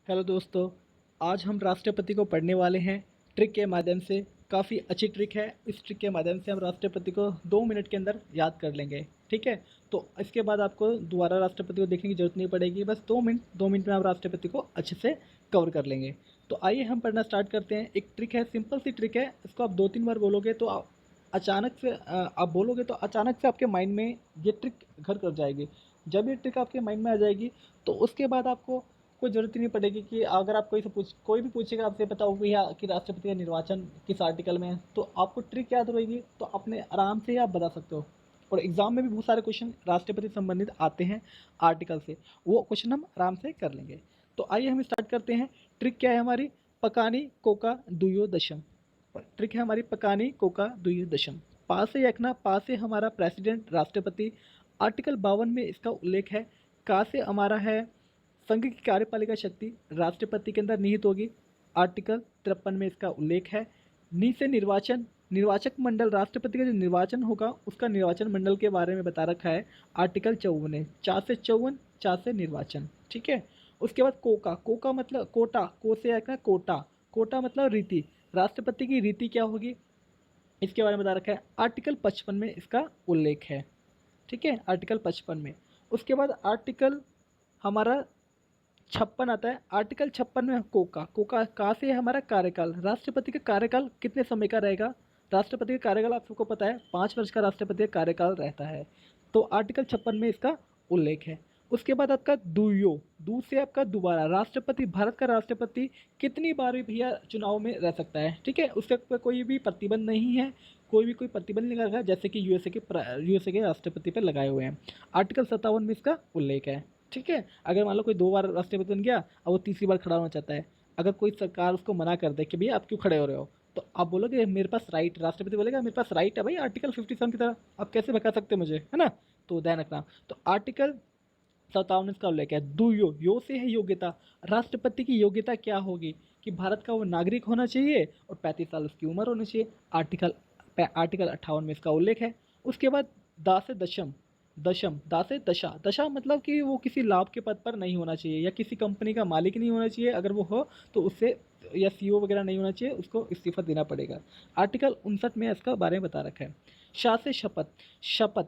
Hello दोस्तों, आज हम राष्ट्रपति को पढ़ने वाले हैं ट्रिक के माध्यम से। काफ़ी अच्छी ट्रिक है। इस ट्रिक के माध्यम से हम राष्ट्रपति को 2 मिनट के अंदर याद कर लेंगे। ठीक है, तो इसके बाद आपको दोबारा राष्ट्रपति को देखने की ज़रूरत नहीं पड़ेगी। बस 2 मिनट में आप राष्ट्रपति को अच्छे से कवर कर लेंगे। तो आइए हम पढ़ना स्टार्ट करते हैं। एक ट्रिक है, सिंपल सी ट्रिक है। इसको आप 2-3 बार बोलोगे तो आप बोलोगे तो अचानक से आपके माइंड में ये ट्रिक घर कर जाएगी। जब ये ट्रिक आपके माइंड में आ जाएगी तो उसके बाद आपको कोई ज़रूरत ही नहीं पड़ेगी कि अगर आप कोई भी पूछेगा आपसे, बताओ भैया कि राष्ट्रपति का निर्वाचन किस आर्टिकल में है, तो आपको ट्रिक याद रहेगी तो अपने आराम से आप बता सकते हो। और एग्ज़ाम में भी बहुत सारे क्वेश्चन राष्ट्रपति संबंधित आते हैं आर्टिकल से, वो क्वेश्चन हम आराम से कर लेंगे। तो आइए हम स्टार्ट करते हैं। ट्रिक क्या है हमारी? पकानी कोका दुयो दशम। ट्रिक है हमारी पकानी कोका दुयो दशम। पा से यकना, पा से हमारा प्रेसिडेंट राष्ट्रपति, आर्टिकल 52 में इसका उल्लेख है। का से हमारा है संघ की कार्यपालिका शक्ति राष्ट्रपति के अंदर निहित होगी, आर्टिकल 53 में इसका उल्लेख है। नी से निर्वाचन, निर्वाचक मंडल, राष्ट्रपति का जो निर्वाचन होगा उसका निर्वाचन मंडल के बारे में बता रखा है, आर्टिकल 54 है। 4 से 54, 4 से निर्वाचन। ठीक है, उसके बाद कोका, कोका मतलब कोटा, को से आएगा कोटा, कोटा मतलब रीति, राष्ट्रपति की रीति क्या होगी इसके बारे में बता रखा है, आर्टिकल 55 में इसका उल्लेख है। ठीक है, आर्टिकल 55 में। उसके बाद आर्टिकल हमारा 56 आता है। आर्टिकल 56 में कोका, कोका का से हमारा कार्यकाल, राष्ट्रपति का कार्यकाल कितने समय का रहेगा। राष्ट्रपति का कार्यकाल आप सबको पता है 5 वर्ष का राष्ट्रपति का कार्यकाल रहता है। तो आर्टिकल 56 में इसका उल्लेख है। उसके बाद आपका दुयो, दू से आपका दोबारा, राष्ट्रपति, भारत का राष्ट्रपति कितनी बार भी भैया चुनाव में रह सकता है। ठीक है, उसके ऊपर कोई भी प्रतिबंध नहीं है, कोई प्रतिबंध नहीं लगा जैसे कि यूएसए के राष्ट्रपति पर लगाए हुए हैं। आर्टिकल 57 में इसका उल्लेख है। ठीक है, अगर मान लो कोई 2 बार राष्ट्रपति बन गया और वो तीसरी बार खड़ा होना चाहता है, अगर कोई सरकार उसको मना कर दे कि भैया आप क्यों खड़े हो रहे हो, तो आप बोलोगे मेरे पास राइट, राष्ट्रपति बोलेगा मेरे पास राइट है भाई, आर्टिकल 57 की तरह आप कैसे भगा सकते हैं मुझे, है ना। तो ध्यान रखना। तो आर्टिकल 57 इसका उल्लेख है। दुयो, यो से है योग्यता, राष्ट्रपति की योग्यता क्या होगी कि भारत का वो नागरिक होना चाहिए और 35 साल उसकी उम्र होनी चाहिए, आर्टिकल 58 में इसका उल्लेख है। उसके बाद दा से दशम, दशम, दा से दशा, दशा मतलब कि वो किसी लाभ के पद पर नहीं होना चाहिए या किसी कंपनी का मालिक नहीं होना चाहिए, अगर वो हो तो उससे, या सीईओ वगैरह नहीं होना चाहिए, उसको इस्तीफा देना पड़ेगा। आर्टिकल 59 में इसका बारे में बता रखा है। शाह से शपथ, शपथ,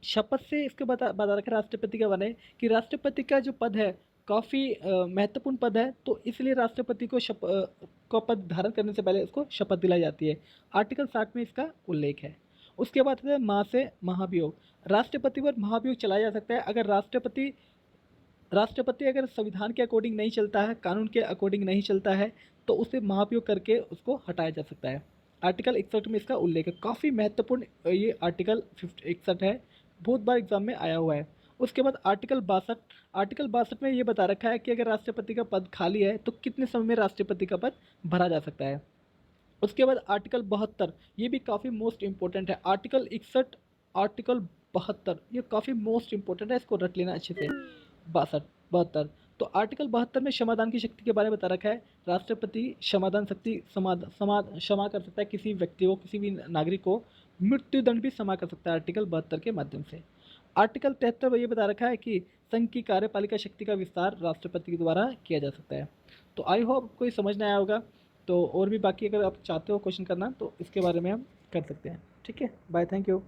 शपथ से इसके बता रखा है राष्ट्रपति का बने कि राष्ट्रपति का जो पद है काफ़ी महत्वपूर्ण पद है, तो इसलिए राष्ट्रपति को का पद धारण करने से पहले उसको शपथ दिलाई जाती है। आर्टिकल 60 में इसका उल्लेख है। उसके बाद है माँ से महाभियोग, राष्ट्रपति पर महाभियोग चलाया जा सकता है अगर राष्ट्रपति अगर संविधान के अकॉर्डिंग नहीं चलता है, कानून के अकॉर्डिंग नहीं चलता है, तो उसे महाभियोग करके उसको हटाया जा सकता है। आर्टिकल 61 में इसका उल्लेख है। काफ़ी महत्वपूर्ण ये आर्टिकल 61 है, बहुत बार एग्जाम में आया हुआ है। उसके बाद आर्टिकल 62, आर्टिकल 62 में ये बता रखा है कि अगर राष्ट्रपति का पद खाली है तो कितने समय में राष्ट्रपति का पद भरा जा सकता है। उसके बाद आर्टिकल 72, ये भी काफ़ी मोस्ट इंपॉर्टेंट है। आर्टिकल 61, आर्टिकल 72 ये काफ़ी मोस्ट इंपॉर्टेंट है, इसको रट लेना अच्छे से। 62, 72, तो आर्टिकल 72 में क्षमादान की शक्ति के बारे में बता रखा है। राष्ट्रपति क्षमादान शक्ति क्षमा कर सकता है किसी व्यक्ति को, किसी भी नागरिक को मृत्युदंड भी क्षमा कर सकता है आर्टिकल 72 के माध्यम से। आर्टिकल 73 में ये बता रखा है कि संघ की कार्यपालिका शक्ति का विस्तार राष्ट्रपति के द्वारा किया जा सकता है। तो आई होप आपको ये समझ में आया होगा। तो और भी बाकी अगर आप चाहते हो क्वेश्चन करना तो इसके बारे में हम कर सकते हैं। ठीक है, बाय, थैंक यू।